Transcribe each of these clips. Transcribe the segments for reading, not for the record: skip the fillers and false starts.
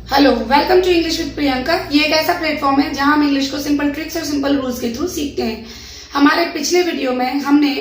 Hello, welcome to English with Priyanka. ये एक ऐसा प्लेटफॉर्म है जहां हम इंग्लिश को सिंपल ट्रिक्स और सिंपल रूल्स के थ्रू सीखते हैं। हमारे पिछले वीडियो में हमने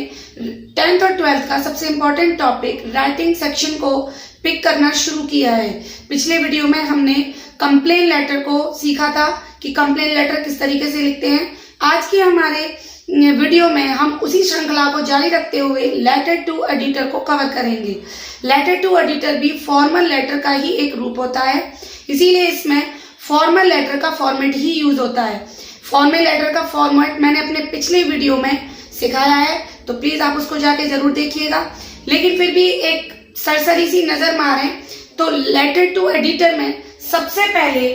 10th और 12th का सबसे इम्पोर्टेंट टॉपिक राइटिंग सेक्शन को पिक करना शुरू किया है। पिछले वीडियो में हमने कंप्लेन लेटर को सीखा था कि कंप्लेन लेटर किस तरीके से लिखते हैं। आज के हमारे वीडियो में हम उसी श्रृंखला को जारी रखते हुए लेटर टू एडिटर को कवर करेंगे। लेटर टू एडिटर भी फॉर्मल लेटर का ही एक रूप होता है, इसीलिए इसमें फॉर्मल लेटर का फॉर्मेट ही यूज होता है। फॉर्मल लेटर का फॉर्मेट मैंने अपने पिछले वीडियो में सिखाया है, तो प्लीज आप उसको जाके जरूर देखिएगा। लेकिन फिर भी एक सरसरी सी नजर मारें तो लेटर टू एडिटर में सबसे पहले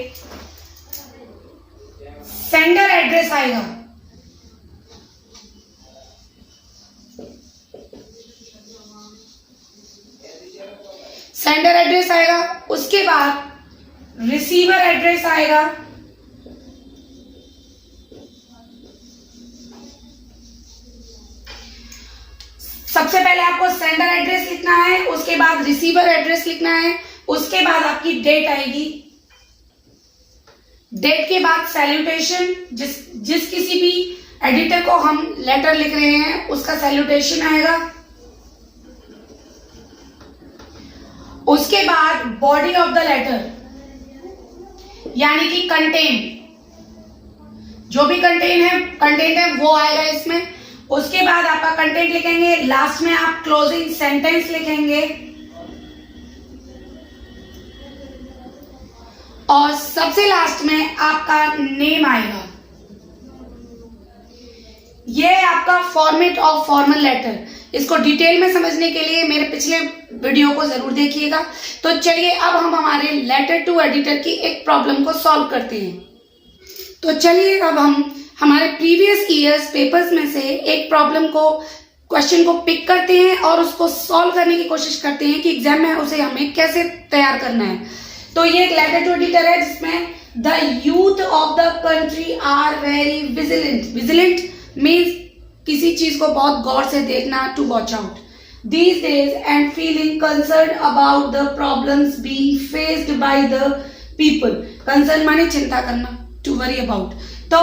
सेंडर एड्रेस आएगा। सेंडर एड्रेस आएगा, उसके बाद रिसीवर एड्रेस आएगा, सबसे पहले आपको सेंडर एड्रेस लिखना है, उसके बाद रिसीवर एड्रेस लिखना है, उसके बाद आपकी डेट आएगी। डेट के बाद सैल्यूटेशन, जिस किसी भी एडिटर को हम लेटर लिख रहे हैं उसका सैल्यूटेशन आएगा। उसके बाद बॉडी ऑफ द लेटर यानी कि कंटेंट, जो भी कंटेंट है वो आएगा इसमें। उसके बाद आपका कंटेंट लिखेंगे, लास्ट में आप क्लोजिंग सेंटेंस लिखेंगे और सबसे लास्ट में आपका नेम आएगा। ये आपका फॉर्मेट ऑफ फॉर्मल लेटर। इसको डिटेल में समझने के लिए मेरे पिछले वीडियो को जरूर देखिएगा। तो चलिए अब हम हमारे लेटर टू एडिटर की एक प्रॉब्लम को सॉल्व करते हैं। तो चलिए अब हम हमारे प्रीवियस ईयर्स पेपर्स में से एक क्वेश्चन को पिक करते हैं और उसको सॉल्व करने की कोशिश करते हैं कि एग्जाम में उसे हमें कैसे तैयार करना है। तो ये एक लेटर टू एडिटर है जिसमें the youth of the country are very vigilant. Vigilant means किसी चीज को बहुत गौर से देखना, to watch out these days and feeling concerned about the problems being faced by the people। concern माने चिंता करना, to worry about। तो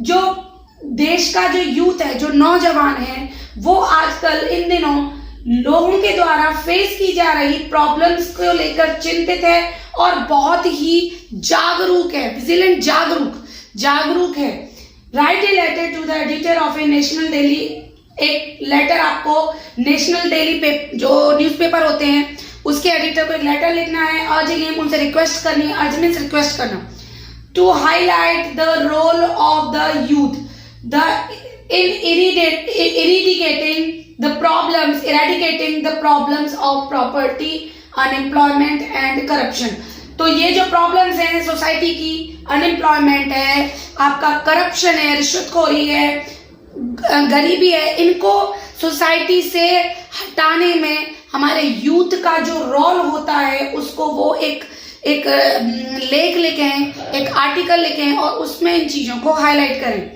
जो देश का जो यूथ है, जो नौजवान है, वो आजकल इन दिनों लोगों के द्वारा फेस की जा रही प्रॉब्लम्स को लेकर चिंतित है और बहुत ही जागरूक है। विजिलेंट जागरूक है। Write a letter to the editor of a national daily. एक लेटर आपको नेशनल डेली पे जो न्यूज़पेपर होते हैं उसके एडिटर को एक लेटर लिखना है, अर्जिंग उनसे रिक्वेस्ट करनी है, अर्ज मींस रिक्वेस्ट करना, to highlight the role of the youth in eradicating the problems of property, unemployment and corruption. तो ये जो प्रॉब्लम्स हैं सोसाइटी की, अनएम्प्लॉयमेंट है, आपका करप्शन है, रिश्वतखोरी है, गरीबी है, इनको सोसाइटी से हटाने में हमारे यूथ का जो रोल होता है उसको वो एक लेख लिखें, एक आर्टिकल लिखें और उसमें इन चीजों को हाईलाइट करें।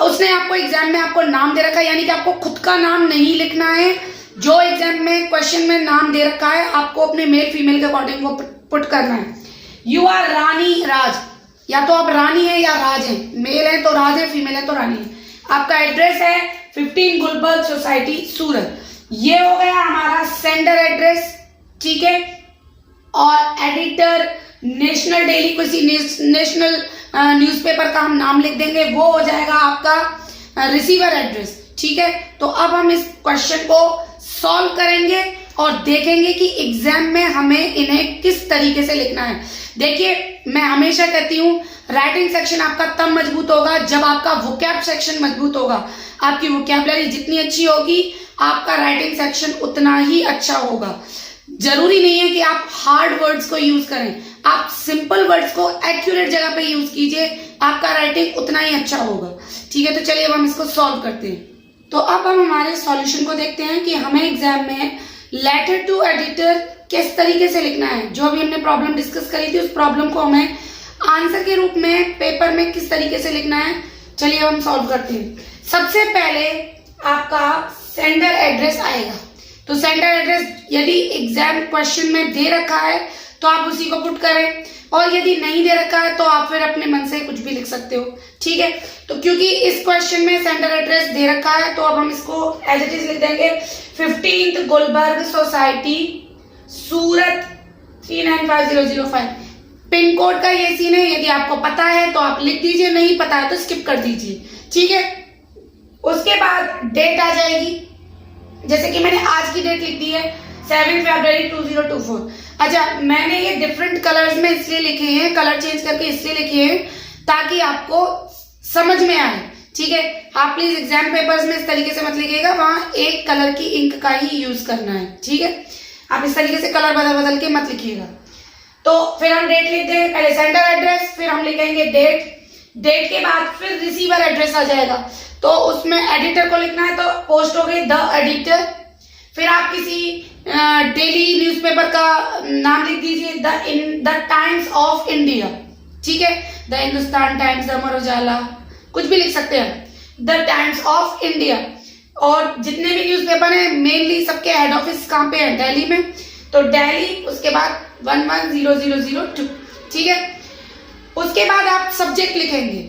उसने आपको एग्जाम में आपको नाम दे रखा है, यानी कि आपको खुद का नाम नहीं लिखना है। जो एग्जाम में क्वेश्चन में नाम दे रखा है आपको अपने मेल फीमेल के अकॉर्डिंग वो पुट करना है। यू आर रानी राज, या तो आप रानी है या राज है, मेल है तो राज है, फीमेल है तो रानी है। आपका एड्रेस है 15 गुलबर्ग सोसाइटी सूरत। ये हो गया हमारा सेंडर एड्रेस, ठीक है। और एडिटर नेशनल डेली, किसी नेशनल न्यूज़पेपर का हम नाम लिख देंगे, वो हो जाएगा आपका रिसीवर एड्रेस, ठीक है। तो अब हम इस क्वेश्चन को सॉल्व करेंगे और देखेंगे कि एग्जाम में हमें इन्हें किस तरीके से लिखना है। देखिए, मैं हमेशा कहती हूं राइटिंग सेक्शन आपका तब मजबूत होगा जब आपका वोकैब सेक्शन मजबूत होगा। आपकी वोकैबुलरी जितनी अच्छी होगी आपका राइटिंग सेक्शन उतना ही अच्छा होगा। जरूरी नहीं है कि आप हार्ड वर्ड्स को यूज करें, आप सिंपल वर्ड्स को एक्यूरेट जगह पे यूज कीजिए, आपका राइटिंग उतना ही अच्छा होगा, ठीक है। तो चलिए अब हम इसको सॉल्व करते हैं। तो अब हम हमारे सॉल्यूशन को देखते हैं कि हमें एग्जाम में लेटर टू एडिटर किस तरीके से लिखना है। जो अभी हमने प्रॉब्लम डिस्कस करी थी उस प्रॉब्लम को हमें आंसर के रूप में पेपर में किस तरीके से लिखना है, चलिए अब हम सॉल्व करते हैं। सबसे पहले आपका सेंडर एड्रेस आएगा। तो सेंडर एड्रेस यदि एग्जाम क्वेश्चन में दे रखा है तो आप उसी को पुट करें, और यदि नहीं दे रखा है तो आप फिर अपने मन से कुछ भी लिख सकते हो, ठीक है। तो क्योंकि इस क्वेश्चन में सेंटर एड्रेस दे रखा है तो अब हम इसको एज इट इज लिख देंगे 15th गुलबर्ग सोसाइटी, सूरत 395005। पिन कोड का ये सीन है, यदि आपको पता है तो आप लिख दीजिए, नहीं पता है तो स्किप कर दीजिए, ठीक है। उसके बाद डेट आ जाएगी, जैसे कि मैंने आज की डेट लिख दी है 7 फरवरी 2024। अच्छा, मैंने ये डिफरेंट कलर्स में इसलिए लिखे हैं, कलर चेंज करके इसलिए लिखे हैं ताकि आपको समझ में आए, ठीक है। आप प्लीज एग्जाम पेपर्स में इस तरीके से मत लिखिएगा, वहां एक कलर की इंक का ही यूज करना है, ठीक है। आप इस तरीके से कलर बदल बदल के मत लिखिएगा। तो फिर हम डेट लिख देंगे, पहले सेंटर एड्रेस, फिर हम लिखेंगे डेट, डेट के बाद फिर रिसीवर एड्रेस आ जाएगा, तो उसमें एडिटर को लिखना है तो पोस्ट हो गई द एडिटर। फिर आप किसी डेली न्यूज़पेपर का नाम लिख दीजिए, द टाइम्स ऑफ इंडिया, ठीक है, the Hindustan times, the Amar Ujala, कुछ भी लिख सकते हैं, द टाइम्स ऑफ इंडिया। और जितने भी न्यूज़पेपर हैं मेनली सबके हेड ऑफिस कहाँ पे है, दिल्ली में, तो दिल्ली, उसके बाद 110002, ठीक है। उसके बाद आप सब्जेक्ट लिखेंगे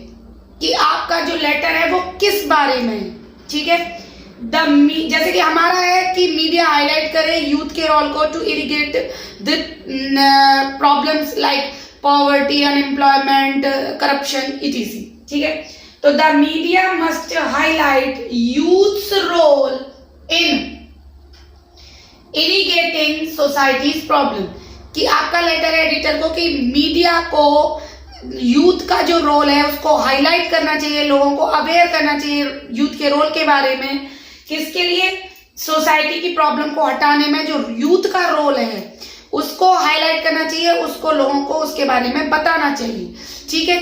कि आपका जो लेटर है वो किस बारे में है, ठीक है। जैसे कि हमारा है कि मीडिया हाईलाइट करे यूथ के रोल को to irrigate the problems like poverty, unemployment, corruption etc, ठीक है। तो the media must highlight youths role in irrigating societies problem, कि आपका लेटर है एडिटर को कि मीडिया को यूथ का जो रोल है उसको हाईलाइट करना चाहिए, लोगों को अवेयर करना चाहिए यूथ के रोल के बारे में, किसके लिए, सोसाइटी की प्रॉब्लम को हटाने में जो यूथ का रोल है उसको हाईलाइट करना चाहिए, उसको लोगों को उसके बारे में बताना चाहिए, ठीक है।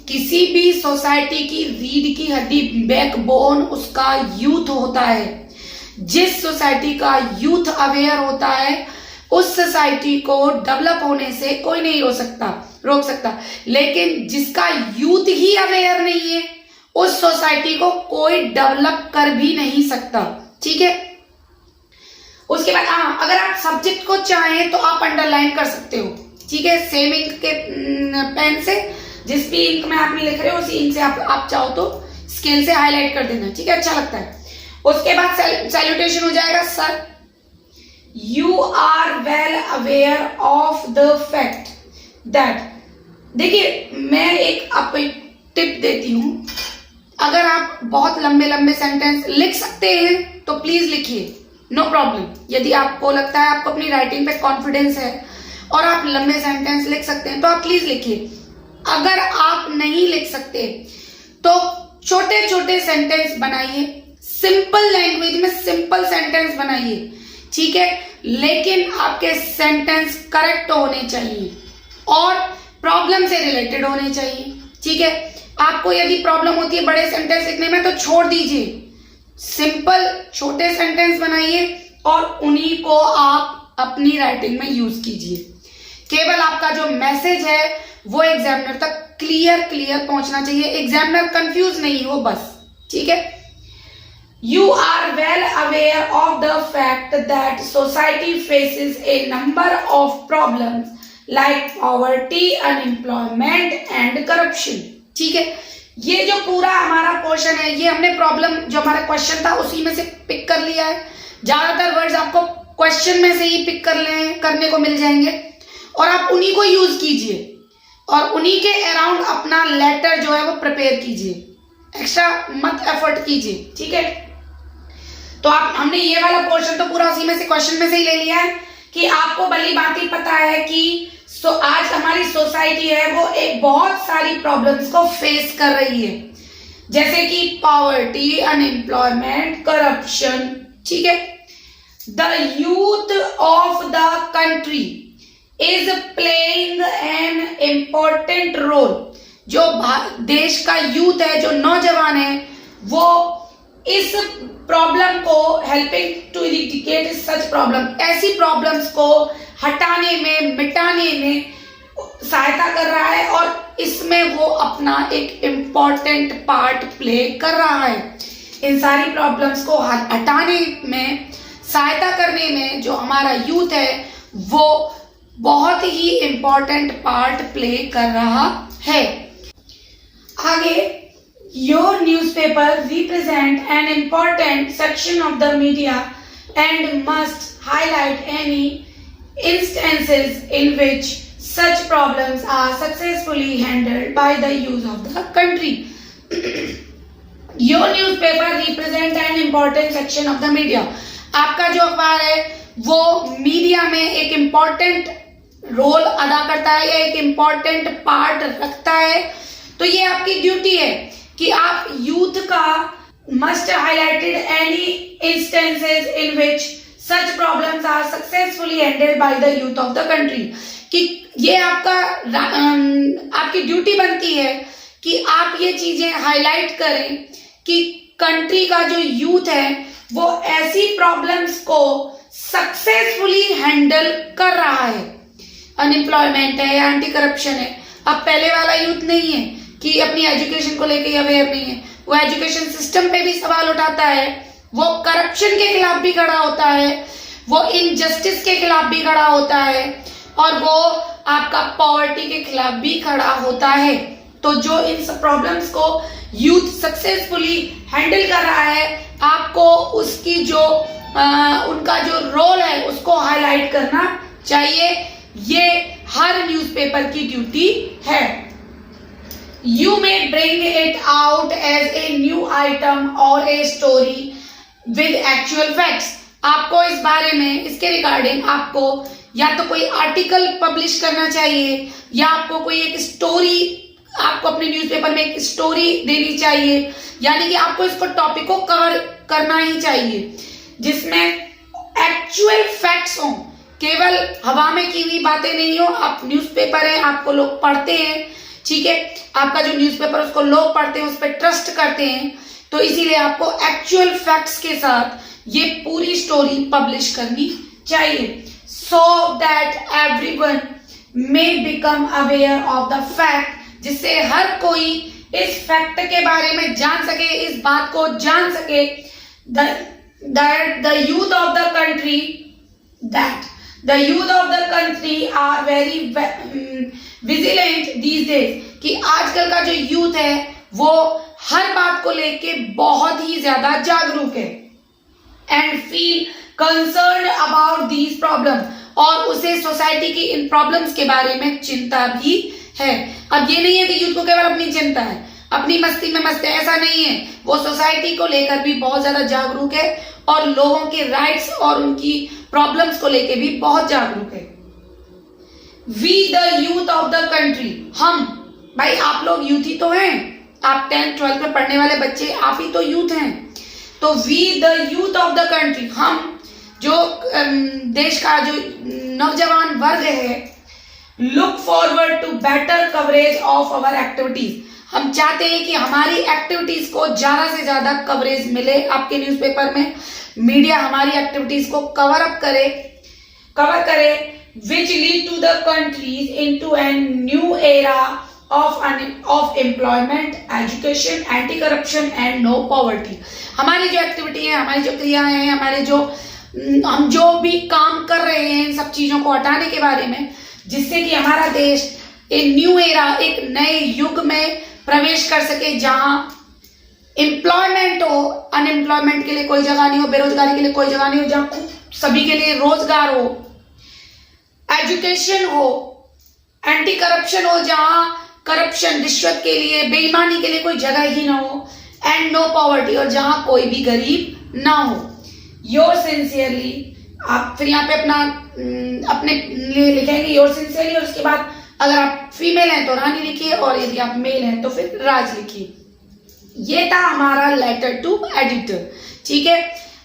किसी भी सोसाइटी की रीढ़ की हड्डी, बैकबोन उसका यूथ होता है। जिस सोसाइटी का यूथ अवेयर होता है उस सोसाइटी को डेवलप होने से कोई नहीं रोक सकता, लेकिन जिसका यूथ ही अवेयर नहीं है उस सोसाइटी को कोई डेवलप कर भी नहीं सकता, ठीक है। उसके बाद अगर आप सब्जेक्ट को चाहें तो आप अंडरलाइन कर सकते हो, ठीक है, सेम इंक के पेन से, जिस भी इंक में आप नहीं लिख रहे हो उसी इंक से आप चाहो तो स्केल से हाईलाइट कर देना, ठीक है, अच्छा लगता है। उसके बाद सैल्यूटेशन हो जाएगा, sir you are well aware of the fact that. देखिए, मैं एक टिप देती हूं, अगर आप बहुत लंबे लंबे सेंटेंस लिख सकते हैं तो प्लीज लिखिए, नो प्रॉब्लम। यदि आपको लगता है आपको अपनी राइटिंग पे कॉन्फिडेंस है और आप लंबे सेंटेंस लिख सकते हैं तो आप प्लीज लिखिए। अगर आप नहीं लिख सकते तो छोटे छोटे सेंटेंस बनाइए, सिंपल लैंग्वेज में सिंपल सेंटेंस बनाइए, ठीक है, लेकिन आपके सेंटेंस करेक्ट होने चाहिए और प्रॉब्लम से रिलेटेड होने चाहिए, ठीक है। आपको यदि प्रॉब्लम होती है बड़े सेंटेंस लिखने में तो छोड़ दीजिए, सिंपल छोटे सेंटेंस बनाइए और उन्हीं को आप अपनी राइटिंग में यूज कीजिए। केवल आपका जो मैसेज है वो एग्जामिनर तक क्लियर पहुंचना चाहिए, एग्जामिनर कंफ्यूज नहीं हो बस, ठीक है। You are well aware of the fact that society faces a number of problems like poverty, unemployment and corruption, ठीक है। ये जो पूरा हमारा पोर्शन है ये हमने प्रॉब्लम जो हमारा क्वेश्चन था उसी में से पिक कर लिया है। ज्यादातर वर्ड्स आपको क्वेश्चन में से ही पिक करने को मिल जाएंगे और आप उन्हीं को यूज कीजिए और उन्हीं के अराउंड अपना लेटर जो है वो प्रिपेयर कीजिए, एक्स्ट्रा मत एफर्ट कीजिए, ठीक है। तो हमने ये वाला पोर्शन तो पूरा उसी में से क्वेश्चन में से ही ले लिया है कि आपको भली बात ही पता है कि आज हमारी सोसाइटी है वो एक बहुत सारी प्रॉब्लम्स को फेस कर रही है, जैसे कि पॉवर्टी, अनएम्प्लॉयमेंट, करप्शन, ठीक है। The youth of the country is playing an important role. जो देश का यूथ है, जो नौजवान है, वो इस प्रॉब्लम को हेल्पिंग टू इरिडिकेट सच प्रॉब्लम, ऐसी प्रॉब्लम्स को हटाने में, मिटाने में सहायता कर रहा है और इसमें वो अपना एक इम्पॉर्टेंट पार्ट प्ले कर रहा है। इन सारी प्रॉब्लम्स को हटाने में, सहायता करने में जो हमारा यूथ है वो बहुत ही इंपॉर्टेंट पार्ट प्ले कर रहा है। आगे, your newspaper represent an important section of the media and must highlight any instances in which such problems are successfully handled by the use of the country. Your newspaper represent an important section of the media. आपका जो अखबार है वो media में एक important role अदा करता है या एक इम्पॉर्टेंट पार्ट रखता है। तो ये आपकी ड्यूटी है कि आप यूथ का must highlighted any instances in which such problems are successfully handled by the youth of the country, कि ये आपकी ड्यूटी बनती है कि आप ये चीजें हाईलाइट करें कि कंट्री का जो यूथ है वो ऐसी प्रॉब्लम्स को सक्सेसफुली हैंडल कर रहा है। अनएम्प्लॉयमेंट है या एंटी करप्शन है। अब पहले वाला यूथ नहीं है कि अपनी एजुकेशन को लेकर अवेयर नहीं है, वो एजुकेशन सिस्टम पे भी सवाल उठाता है, वो करप्शन के खिलाफ भी खड़ा होता है, वो इनजस्टिस के खिलाफ भी खड़ा होता है और वो आपका पॉवर्टी के खिलाफ भी खड़ा होता है। तो जो इन सब प्रॉब्लम्स को यूथ सक्सेसफुली हैंडल कर रहा है, आपको उसकी जो उनका जो रोल है उसको हाईलाइट करना चाहिए। ये हर न्यूज़पेपर की ड्यूटी है। You may bring it out as a new item और a story with actual facts. आपको इस बारे में, इसके रिगार्डिंग आपको या तो कोई आर्टिकल पब्लिश करना चाहिए या आपको कोई एक स्टोरी, आपको अपने न्यूज़पेपर में एक स्टोरी देनी चाहिए, यानी कि आपको इसको टॉपिक को कवर करना ही चाहिए जिसमें एक्चुअल फैक्ट्स हों, केवल हवा में की हुई बातें नहीं हो। आप न्यूज़पेपर है, आपको लोग पढ़ते हैं, ठीक है, आपका जो न्यूज़पेपर उसको लोग पढ़ते हैं, उस पर ट्रस्ट करते हैं, तो इसीलिए आपको एक्चुअल फैक्ट्स के साथ ये पूरी स्टोरी पब्लिश करनी चाहिए, so that everyone may become aware of the fact, जिससे हर कोई इस फैक्ट के बारे में जान सके, इस बात को जान सके, that the youth of the country are very vigilant these days, कि आजकल का जो यूथ है वो हर बात को लेके बहुत ही ज्यादा जागरूक है, and feel concern about these problem, और उसे सोसाइटी की इन प्रॉब्लम्स के बारे में चिंता भी है। अब ये नहीं है कि यूथ को केवल अपनी चिंता है, अपनी मस्ती में मस्त है, ऐसा नहीं है, वो सोसाइटी को लेकर भी बहुत ज्यादा जागरूक है और लोगों के राइट्स और उनकी प्रॉब्लम्स को लेकर भी बहुत जागरूक है। We the youth of the country, हम, भाई आप लोग यूथ ही तो हैं, आप 10th 12th में पढ़ने वाले बच्चे, आप ही तो यूथ हैं। तो we the youth of the country, हम जो देश का जो नौजवान वर्ग है, look forward to better coverage of our activities, हम चाहते हैं कि हमारी एक्टिविटीज को ज्यादा से ज्यादा कवरेज मिले आपके न्यूज़पेपर में, मीडिया हमारी एक्टिविटीज को कवर करे, which lead to the countries into an new era of employment, education, anti corruption and no poverty. हमारी जो एक्टिविटी है, हमारी जो क्रियाएं हैं, हमारे जो हम जो भी काम कर रहे हैं, इन सब चीजों को हटाने के बारे में, जिससे कि हमारा देश एक न्यू एरा, एक नए युग में प्रवेश कर सके, जहां एम्प्लॉयमेंट हो, अनएम्प्लॉयमेंट के लिए कोई जगह नहीं हो, बेरोजगारी के लिए कोई जगह नहीं हो, जहां सभी के लिए रोजगार हो, एजुकेशन हो, एंटी करप्शन हो, जहां करप्शन, रिश्वत के लिए, बेईमानी के लिए कोई जगह ही ना हो, एंड नो पॉवर्टी, और जहां कोई भी गरीब ना हो। योर सिंसियरली, आप फिर यहाँ पे अपने लिए लिखेंगे योर सिंसियरली, और उसके बाद अगर आप फीमेल हैं तो रानी लिखिए, और यदि आप मेल हैं तो फिर राज लिखिए। ये था हमारा लेटर टू एडिटर, ठीक है।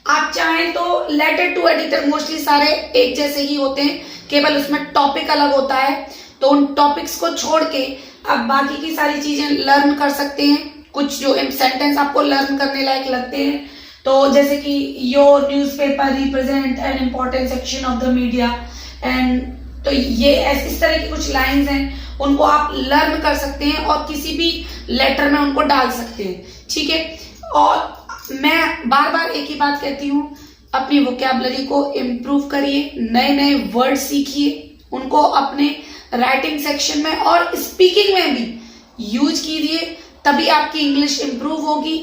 आप चाहें तो लेटर टू एडिटर मोस्टली सारे एक जैसे ही होते हैं, केवल उसमें टॉपिक अलग होता है, तो उन टॉपिक्स को छोड़ के आप बाकी की सारी चीजें लर्न कर सकते हैं। कुछ जो सेंटेंस आपको लर्न करने लायक लगते हैं, तो जैसे कि your newspaper represent an important section of the media, and तो ये इस तरह की कुछ लाइंस हैं, उनको आप लर्न कर सकते हैं और किसी भी लेटर में उनको डाल सकते हैं, ठीक है। और मैं बार बार एक ही बात कहती हूँ, अपनी वोकैबुलरी को इम्प्रूव करिए, नए नए वर्ड सीखिए, उनको अपने राइटिंग सेक्शन में और स्पीकिंग में भी यूज कीजिए, तभी आपकी इंग्लिश इंप्रूव होगी।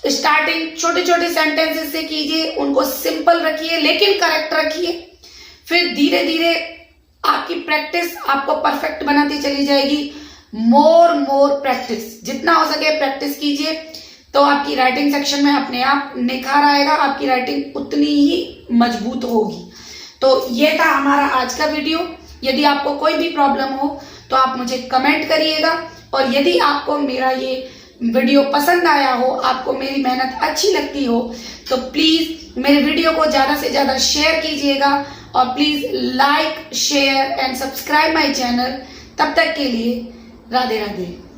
स्टार्टिंग छोटे छोटे सेंटेंसेस से कीजिए, उनको सिंपल रखिए लेकिन करेक्ट रखिए। फिर धीरे धीरे आपकी प्रैक्टिस आपको परफेक्ट बनाती चली जाएगी। मोर प्रैक्टिस, जितना हो सके प्रैक्टिस कीजिए, तो आपकी राइटिंग सेक्शन में अपने आप निखार आएगा, आपकी राइटिंग उतनी ही मजबूत होगी। तो ये था हमारा आज का वीडियो। यदि आपको कोई भी प्रॉब्लम हो तो आप मुझे कमेंट करिएगा, और यदि आपको मेरा ये वीडियो पसंद आया हो, आपको मेरी मेहनत अच्छी लगती हो, तो प्लीज मेरे वीडियो को ज्यादा से ज्यादा शेयर कीजिएगा, और please like, share and subscribe my channel. तब तक के लिए राधे राधे।